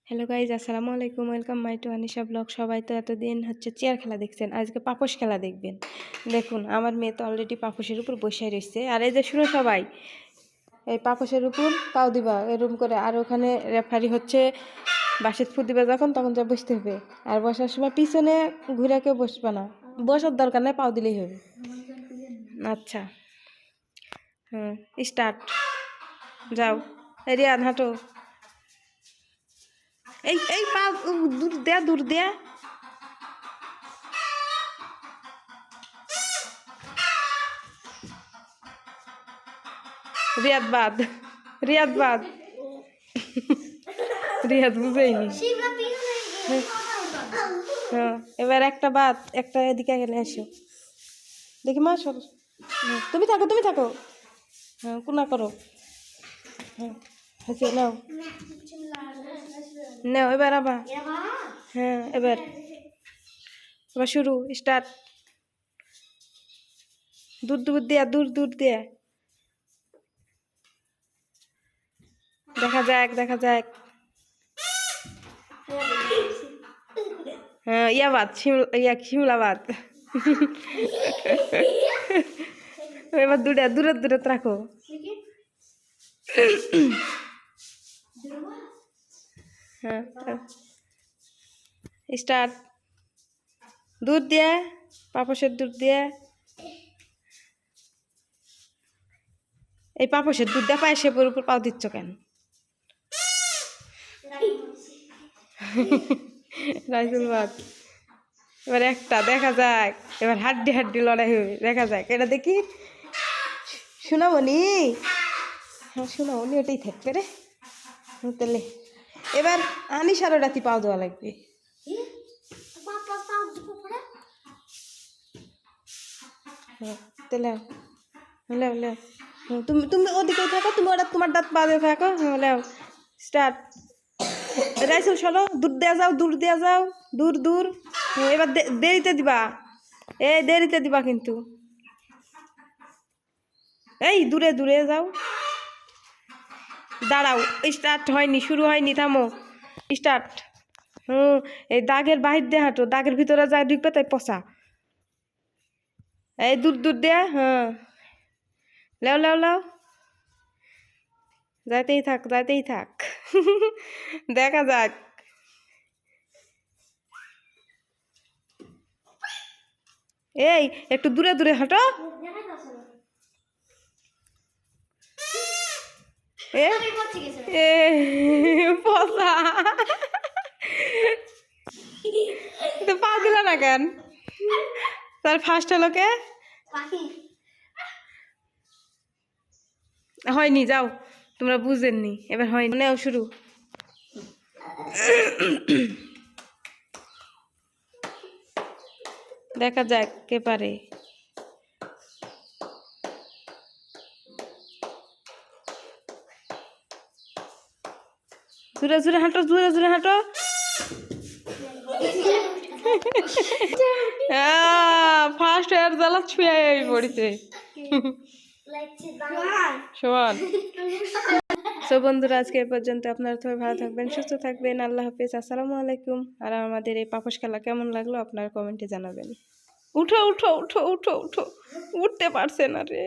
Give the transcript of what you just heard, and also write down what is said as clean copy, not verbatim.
Hello guys, আসসালামু আলাইকুম। Welcome my to Anisha blog. সবাই তো এতদিন চেয়ার খেলা দেখছেন, আজকে পাপোশ খেলা দেখবেন। দেখুন, আমার মেয়ে তো অলরেডি পাপোশের উপর বসে রয়েছে। আর এই যে শুনো সবাই, এই পাপোশের উপর পাও দিবা এরকম করে। আর ওখানে রেফারি বাঁশের ফুট দিবা যখন, তখন যা বসতে হবে। আর বসার সময় পিছনে ঘুরে কেউ বসবে না, বসার দরকার নেই, পাও দিলেই হবে। আচ্ছা, হ্যাঁ, স্টার্ট। যাও, রিয়াদ হাঁটো। এই এই পা দূর দেয়া। রিয়াদ বাদ রিয়াদ বুঝেইনি। হ্যাঁ, এবার একটা বাদ, একটা এদিকে গেলে এসো। দেখি মা সর। তুমি থাকো। হ্যাঁ, কোনা করো। হ্যাঁ, হচ্ছে নাও এবার আবার। হ্যাঁ, এবার শুরু, স্টার্ট। দূর দিয়া দেখা যাক। হ্যাঁ, শিমলাবাদ। এবার দূরে রাখো। হ্যাঁ, স্টার্ট। দুধ দিয়ে, পাপোশের দুধ দিয়ে। এই পাপোশের দুধ দিয়ে পায়েসের উপর পাও দিচ্ছ কেন? রাইসুল ভাত। এবার একটা দেখা যাক, এবার হাড্ডি লড়াই হবে, দেখা যাক। এটা দেখি শোনামনি। হ্যাঁ, শোনামনি ওটাই থাকবে রে। তাহলে এবার আনিশারও রাতি পাও দেওয়া লাগবে। তাহলে তুমি ওদিকে থাকো, তুমি ওটা তোমার দাঁত বাজে থাকো। হ্যাঁ, স্টার্ট। রাইসুল চলো, দূর দেয়া যাও। দূর। এবার দেরিতে দিবা কিন্তু। এই দূরে যাও। দাঁড়াও, স্টার্ট হয়নি, শুরু হয়নি, থামো। স্টার্ট। এই দাগের বাহির দিয়ে হাঁটো, দাগের ভিতরে যায় ঢুকবে, তাই পচা। এই দূর দেয়া। হ্যাঁ, লাও। যাইতেই থাক। দেখা যাক। এই একটু দূরে হাঁটো। পচা। তো পা দিল না কেন? তার ফার্স্ট হলো কে? হয়নি, যাও, তোমরা বুঝেননি। এবার হয়নি, নেও শুরু। দেখা যাক কে পারে। জোরে হাঁটো। ফার্স্ট এয়ার জ্বালা ছুঁয়ে পড়েছে। সমান। সো বন্ধুরা, আজকে এ পর্যন্ত। আপনারা সবাই ভালো থাকবেন, সুস্থ থাকবেন। আল্লাহ হাফিজ, আসসালামু আলাইকুম। আর আমাদের এই পাপোশ খেলা কেমন লাগলো আপনারা কমেন্টে জানাবেন। উঠো, উঠতে পারছে না রে।